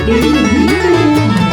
내리는 소리입니다.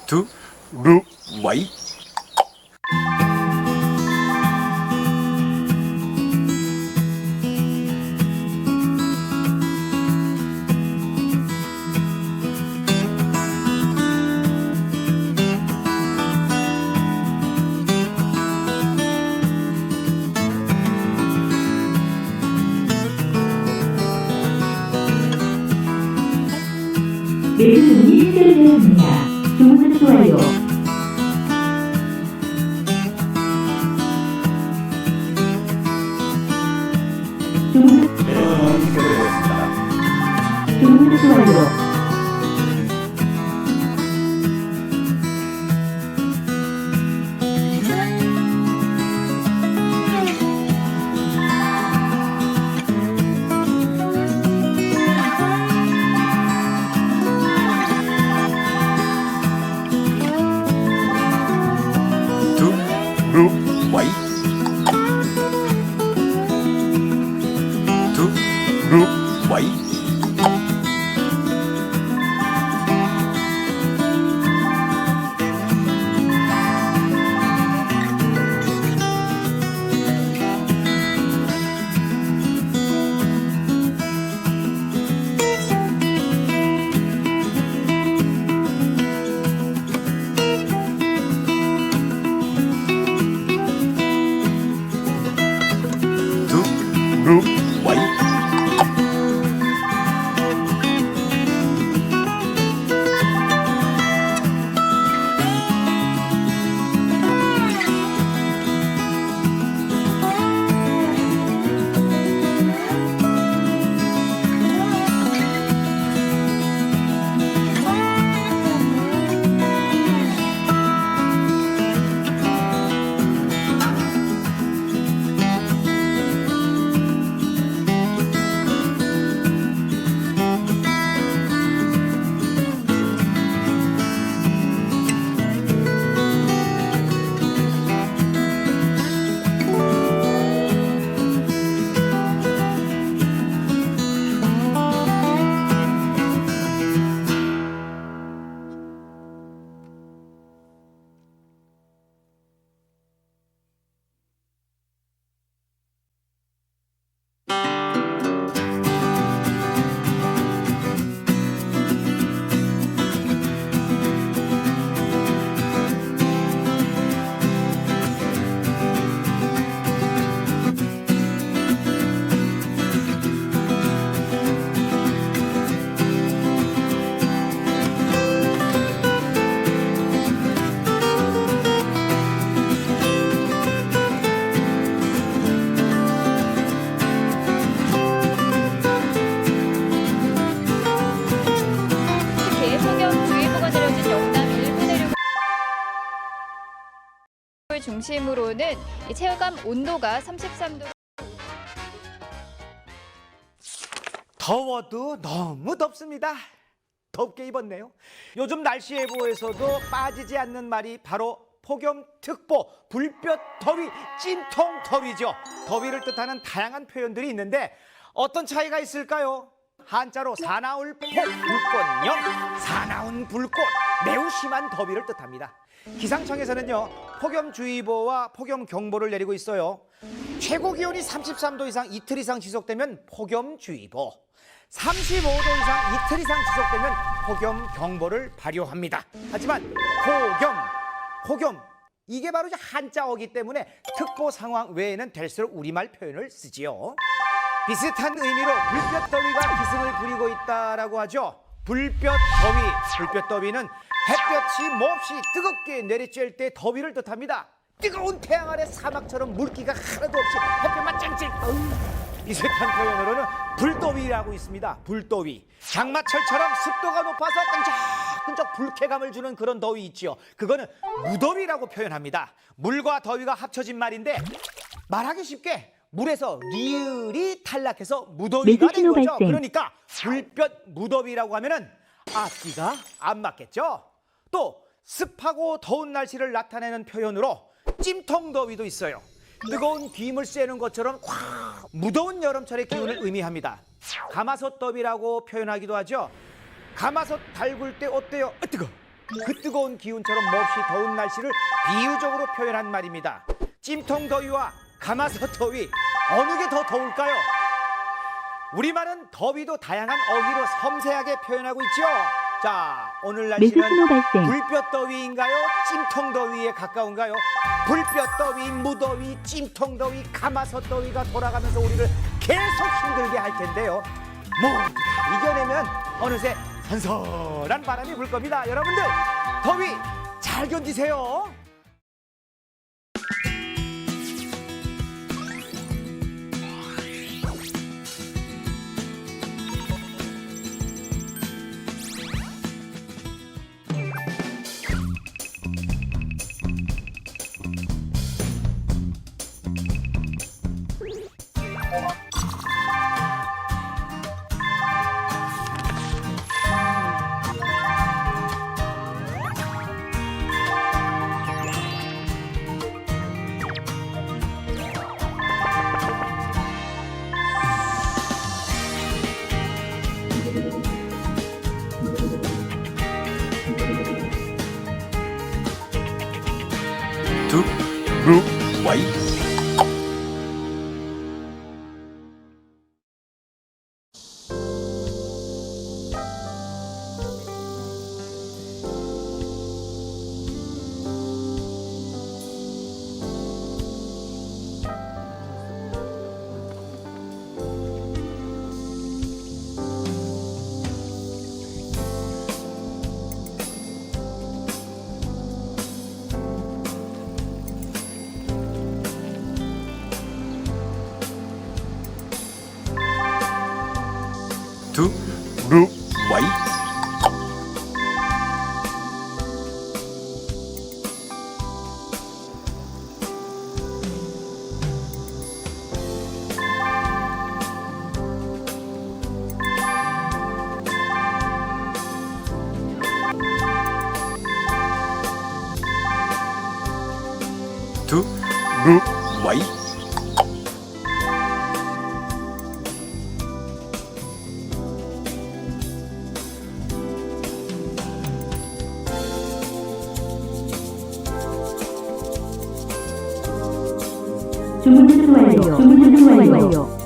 두, 루, 와이. 내리는 소리입니다. 주문은 좋아요. 지역을 중심으로는 이 체감 온도가 33도. 더워도 너무 덥습니다. 덥게 입었네요. 요즘 날씨 예보에서도 빠지지 않는 말이 바로 폭염특보, 불볕더위, 찜통더위죠. 더위를 뜻하는 다양한 표현들이 있는데 어떤 차이가 있을까요? 한자로 사나울 폭, 불꽃령, 사나운 불꽃, 매우 심한 더위를 뜻합니다. 기상청에서는요, 폭염주의보와 폭염경보를 내리고 있어요. 최고 기온이 33도 이상 이틀 이상 지속되면 폭염주의보, 35도 이상 이틀 이상 지속되면 폭염경보를 발효합니다. 하지만 폭염, 이게 바로 한자어기 때문에 특보 상황 외에는 될수록 우리말 표현을 쓰지요. 비슷한 의미로 불볕더위가 기승을 부리고 있다라고 하죠. 불볕더위는 햇볕이 몹시 뜨겁게 내리쬐을 때 더위를 뜻합니다. 뜨거운 태양 아래 사막처럼 물기가 하나도 없이 햇볕만 쨍쨍. 비슷한 표현으로는 불더위라고 있습니다. 불더위. 장마철처럼 습도가 높아서 끈적끈적 불쾌감을 주는 그런 더위 있지요. 그거는 무더위라고 표현합니다. 물과 더위가 합쳐진 말인데 말하기 쉽게 물에서 리을이 탈락해서 무더위가 된 거죠. 그러니까 불볕 무더위라고 하면은 앞뒤가 안 맞겠죠. 또 습하고 더운 날씨를 나타내는 표현으로 찜통더위도 있어요. 뜨거운 김을 쐬는 것처럼 확 무더운 여름철의 기운을 의미합니다. 가마솥더위라고 표현하기도 하죠. 가마솥 달굴 때 어때요? 뜨거. 그 뜨거운 기운처럼 몹시 더운 날씨를 비유적으로 표현한 말입니다. 찜통더위와 가마솥더위, 어느 게 더 더울까요? 우리말은 더위도 다양한 어휘로 섬세하게 표현하고 있죠. 자, 오늘 날씨는 불볕더위인가요? 찜통더위에 가까운가요? 불볕더위, 무더위, 찜통더위, 가마솥더위가 돌아가면서 우리를 계속 힘들게 할 텐데요. 모두 다 이겨내면 어느새 선선한 바람이 불 겁니다. 여러분들, 더위 잘 견디세요. 두루와이 두루와이 두루와이 주문 완료.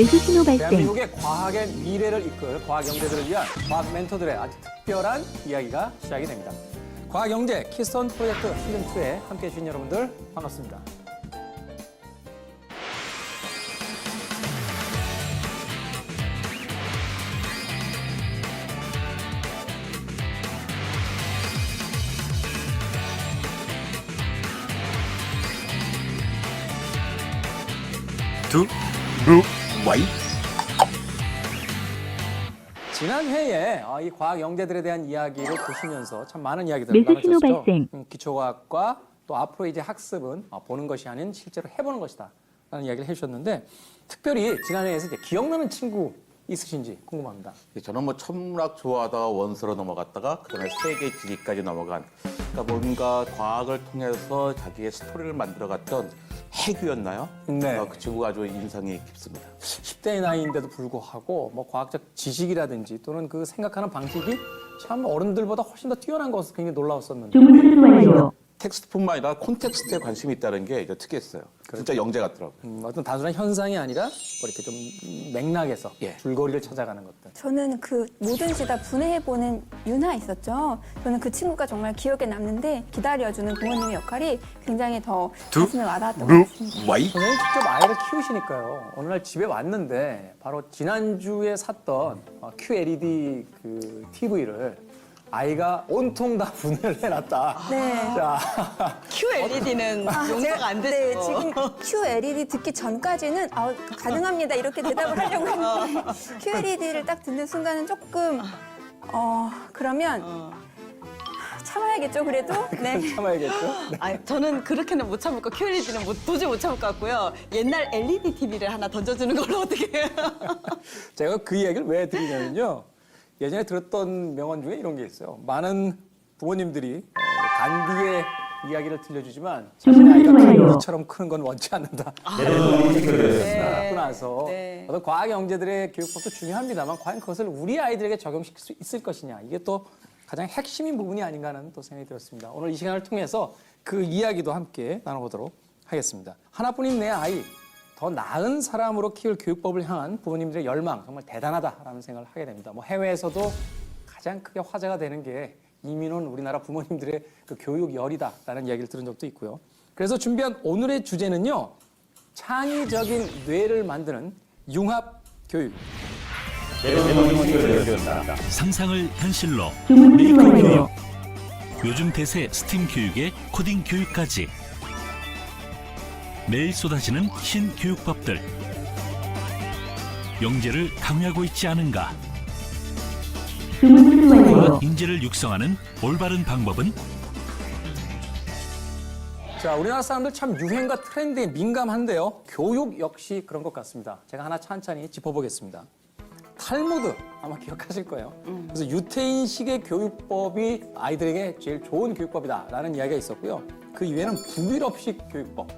매수 신호 발생. 대한민국의 과학의 미래를 이끌 과학 영재들을 위한 과학 멘토들의 아주 특별한 이야기가 시작이 됩니다. 과학 영재 키스톤 프로젝트 시즌 2에 함께해 주신 여러분들 반갑습니다. 두, 루, 와이. 지난 회에 이 과학 영재들에 대한 이야기를 보시면서 참 많은 이야기들을 매수 신호 나누셨죠. 발생. 기초과학과 또 앞으로 이제 학습은 보는 것이 아닌 실제로 해보는 것이다 라는 이야기를 해주셨는데 특별히 지난 회에서 이제 기억나는 친구 있으신지 궁금합니다. 저는 뭐 천문학 좋아하다가 원서로 넘어갔다가 그다음에 세계 지리까지 넘어간 그러니까 뭔가 과학을 통해서 자기의 스토리를 만들어갔던 해규였나요? 네. 그 친구가 아주 인상이 깊습니다. 10대의 나이인데도 불구하고 뭐 과학적 지식이라든지 또는 그 생각하는 방식이 참 어른들보다 훨씬 더 뛰어난 것으로 굉장히 놀라웠었는데 주문 수수 완료. 텍스트뿐만 아니라 콘텍스트에 관심이 있다는 게 이제 특이했어요. 진짜 영재 같더라고요. 어떤 단순한 현상이 아니라 뭐 이렇게 좀 맥락에서 예. 줄거리를 찾아가는 것들. 저는 그 뭐든지 다 분해해보는 윤하 있었죠. 저는 그 친구가 정말 기억에 남는데 기다려주는 부모님의 역할이 굉장히 더 두, 가슴에 와닿았던 것 루, 같습니다. 와이. 선생님 직접 아이를 키우시니까요. 어느 날 집에 왔는데 바로 지난주에 샀던 QLED 그 TV를 아이가 온통 다 분해를 해놨다. 네. 자, QLED는 용서가 안 되죠. 네, 지금 QLED 듣기 전까지는 가능합니다 이렇게 대답을 하려고 했는데 QLED를 딱 듣는 순간은 조금 그러면 참아야겠죠 그래도. 네. 참아야겠죠. 아니, 저는 그렇게는 못 참을 거, QLED는 도저히 못 참을 것 같고요. 옛날 LED TV를 하나 던져주는 걸로 어떻게 해요? 제가 그 이야기를 왜 드리냐면요. 예전에 들었던 명언 중에 이런 게 있어요. 많은 부모님들이 간디의 이야기를 들려주지만 자신의 아이가 간디처럼 크는 건 원치 않는다. 듣고 나서 네. 어떤 과학 영재들의 교육법도 중요합니다만 과연 그것을 우리 아이들에게 적용시킬 수 있을 것이냐. 이게 또 가장 핵심인 부분이 아닌가 하는 또 생각이 들었습니다. 오늘 이 시간을 통해서 그 이야기도 함께 나눠보도록 하겠습니다. 하나뿐인 내 아이. 더 나은 사람으로 키울 교육법을 향한 부모님들의 열망 정말 대단하다라는 생각을 하게 됩니다. 뭐 해외에서도 가장 크게 화제가 되는 게 이민 온 우리나라 부모님들의 그 교육 열이다라는 이야기를 들은 적도 있고요. 그래서 준비한 오늘의 주제는요. 창의적인 뇌를 만드는 융합 교육. 상상을 현실로 주문 수수 메이커 완료. 교육. 요즘 대세 스팀 교육에 코딩 교육까지. 매일 쏟아지는 신교육법들. 영재를 강요하고 있지 않은가? 주문 수수 완료. 과학 인재를 육성하는 올바른 방법은? 자, 우리나라 사람들 참 유행과 트렌드에 민감한데요. 교육 역시 그런 것 같습니다. 제가 하나 찬찬히 짚어보겠습니다. 탈무드 아마 기억하실 거예요. 그래서 유태인식의 교육법이 아이들에게 제일 좋은 교육법이다라는 이야기가 있었고요. 그 이외에는 북유럽식 교육법.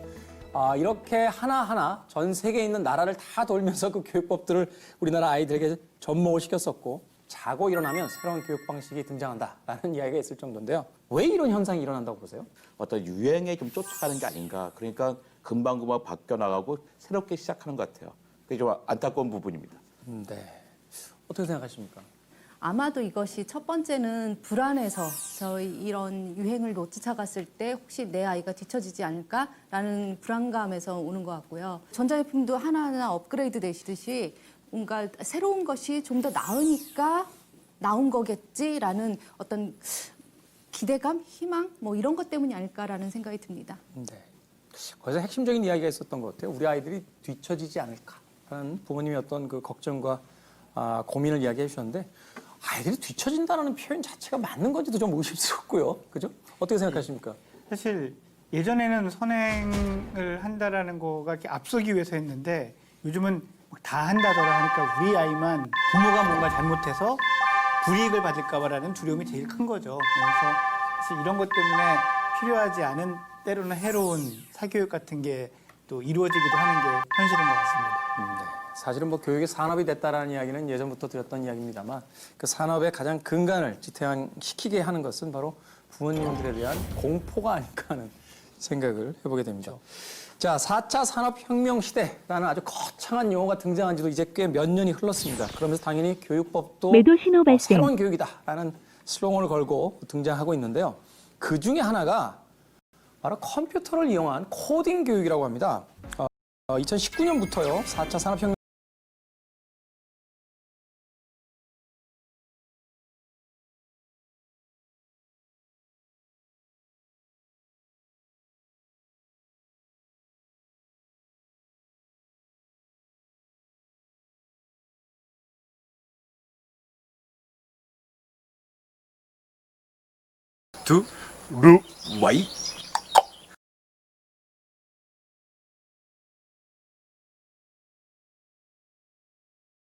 이렇게 하나하나 전 세계에 있는 나라를 다 돌면서 그 교육법들을 우리나라 아이들에게 접목을 시켰었고 자고 일어나면 새로운 교육 방식이 등장한다라는 이야기가 있을 정도인데요. 왜 이런 현상이 일어난다고 보세요? 어떤 유행에 좀 쫓아가는 게 아닌가. 그러니까 금방금방 바뀌어나가고 새롭게 시작하는 것 같아요. 그게 좀 안타까운 부분입니다. 네. 어떻게 생각하십니까? 아마도 이것이 첫 번째는 불안해서 저희 이런 유행을 못 쫓아갔을 때 혹시 내 아이가 뒤처지지 않을까라는 불안감에서 오는 것 같고요. 전자제품도 하나하나 업그레이드 되시듯이 뭔가 새로운 것이 좀 더 나으니까 나온 거겠지라는 어떤 기대감, 희망 뭐 이런 것 때문이 아닐까라는 생각이 듭니다. 네. 거기서 핵심적인 이야기가 있었던 것 같아요. 우리 아이들이 뒤처지지 않을까라는 부모님의 어떤 그 걱정과 고민을 이야기해 주셨는데 아이들이 뒤처진다는 표현 자체가 맞는 건지도 좀 의심스럽고요. 그죠? 어떻게 생각하십니까? 사실 예전에는 선행을 한다라는 거가 이렇게 앞서기 위해서 했는데 요즘은 다 한다더라 하니까 우리 아이만 부모가 뭔가 잘못해서 불이익을 받을까 봐라는 두려움이 제일 큰 거죠. 그래서 사실 이런 것 때문에 필요하지 않은 때로는 해로운 사교육 같은 게 또 이루어지기도 하는 게 현실인 것 같습니다. 네. 사실은 뭐 교육의 산업이 됐다라는 이야기는 예전부터 드렸던 이야기입니다만 그 산업의 가장 근간을 지탱시키게 하는 것은 바로 부모님들에 대한 공포가 아닐까 하는 생각을 해보게 됩니다. 자, 4차 산업혁명 시대라는 아주 거창한 용어가 등장한 지도 이제 꽤 몇 년이 흘렀습니다. 그러면서 당연히 교육법도 매도 신호 발생. 새로운 교육이다라는 슬로건을 걸고 등장하고 있는데요. 그 중에 하나가 바로 컴퓨터를 이용한 코딩 교육이라고 합니다. 2019년부터요, 4차 산업혁명 두, 루, 와이.